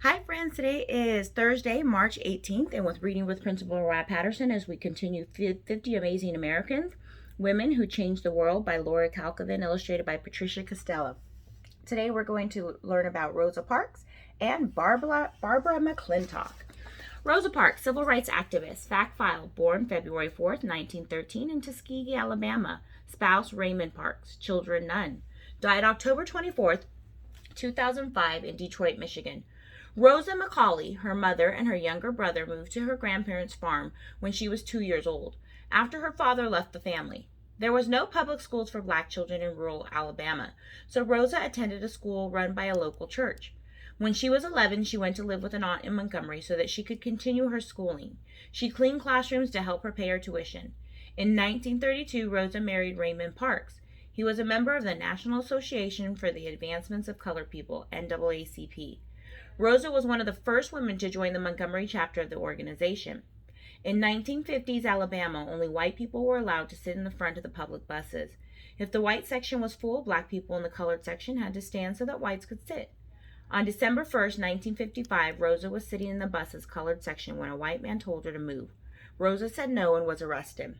Hi friends, today is Thursday, March 18th, and with Reading with Principal Rabb-Patterson as we continue 50 Amazing Americans, Women Who Changed the World by Laurie Calkhoven, illustrated by Patricia Castelao. Today we're going to learn about Rosa Parks and Barbara McClintock. Rosa Parks, civil rights activist, fact file, born February 4th, 1913 in Tuskegee, Alabama. Spouse Raymond Parks, children none. Died October 24th, 2005 in Detroit, Michigan. Rosa McCauley, her mother, and her younger brother moved to her grandparents' farm when she was 2 years old, after her father left the family. There was no public schools for black children in rural Alabama, so Rosa attended a school run by a local church. When she was 11, she went to live with an aunt in Montgomery so that she could continue her schooling. She cleaned classrooms to help her pay her tuition. In 1932, Rosa married Raymond Parks. He was a member of the National Association for the Advancement of Colored People, NAACP. Rosa was one of the first women to join the Montgomery chapter of the organization. In 1950s Alabama, only white people were allowed to sit in the front of the public buses. If the white section was full, black people in the colored section had to stand so that whites could sit. On December 1st, 1955, Rosa was sitting in the bus's colored section when a white man told her to move. Rosa said no and was arrested.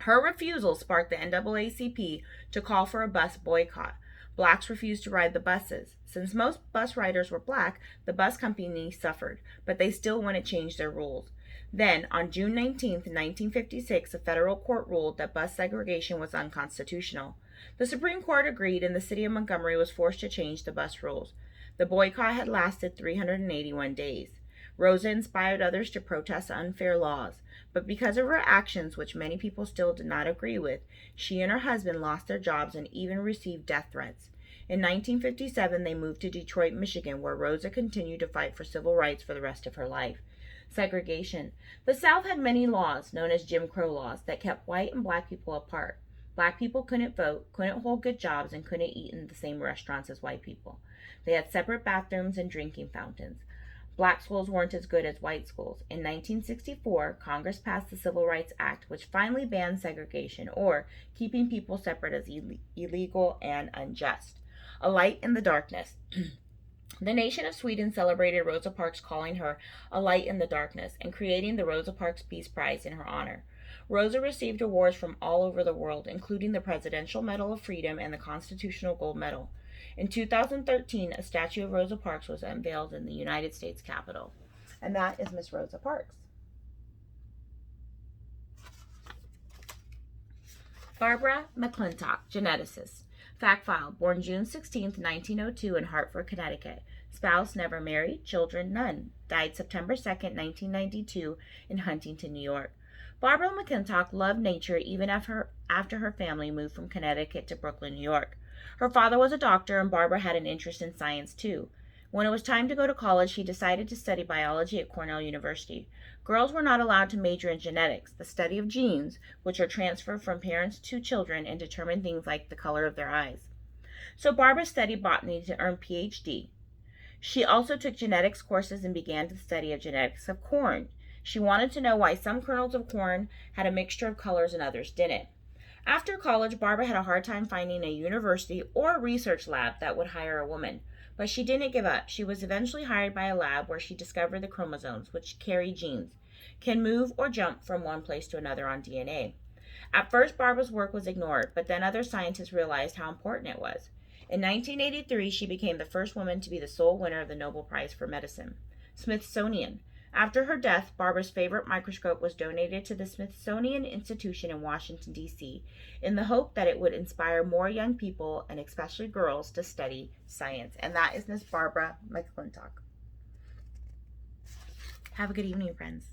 Her refusal sparked the NAACP to call for a bus boycott. Blacks refused to ride the buses. Since most bus riders were black, the bus company suffered, but they still wouldn't change their rules. Then, on June 19, 1956, a federal court ruled that bus segregation was unconstitutional. The Supreme Court agreed, and the city of Montgomery was forced to change the bus rules. The boycott had lasted 381 days. Rosa inspired others to protest unfair laws, but because of her actions, which many people still did not agree with, she and her husband lost their jobs and even received death threats. In 1957, they moved to Detroit, Michigan, where Rosa continued to fight for civil rights for the rest of her life. Segregation. The South had many laws, known as Jim Crow laws, that kept white and black people apart. Black people couldn't vote, couldn't hold good jobs, and couldn't eat in the same restaurants as white people. They had separate bathrooms and drinking fountains. Black schools weren't as good as white schools. In 1964, Congress passed the Civil Rights Act, which finally banned segregation, or keeping people separate, as illegal and unjust. A light in the darkness. The nation of Sweden celebrated Rosa Parks, calling her a light in the darkness, and creating the Rosa Parks Peace Prize in her honor. Rosa received awards from all over the world, including the Presidential Medal of Freedom and the Constitutional Gold Medal. In 2013, a statue of Rosa Parks was unveiled in the United States Capitol. And that is Miss Rosa Parks. Barbara McClintock, geneticist. Fact file, born June 16, 1902 in Hartford, Connecticut. Spouse never married, children none. Died September 2, 1992 in Huntington, New York. Barbara McClintock loved nature even after her family moved from Connecticut to Brooklyn, New York. Her father was a doctor, and Barbara had an interest in science too. When it was time to go to college, she decided to study biology at Cornell University. Girls were not allowed to major in genetics, the study of genes, which are transferred from parents to children and determine things like the color of their eyes. So Barbara studied botany to earn PhD. She also took genetics courses and began the study of genetics of corn. She wanted to know why some kernels of corn had a mixture of colors and others didn't. After college, Barbara had a hard time finding a university or research lab that would hire a woman. But she didn't give up. She was eventually hired by a lab where she discovered the chromosomes, which carry genes, can move or jump from one place to another on DNA. At first, Barbara's work was ignored, but then other scientists realized how important it was. In 1983, she became the first woman to be the sole winner of the Nobel Prize for Medicine. Smithsonian. After her death, Barbara's favorite microscope was donated to the Smithsonian Institution in Washington, D.C., in the hope that it would inspire more young people, and especially girls, to study science. And that is Miss Barbara McClintock. Have a good evening, friends.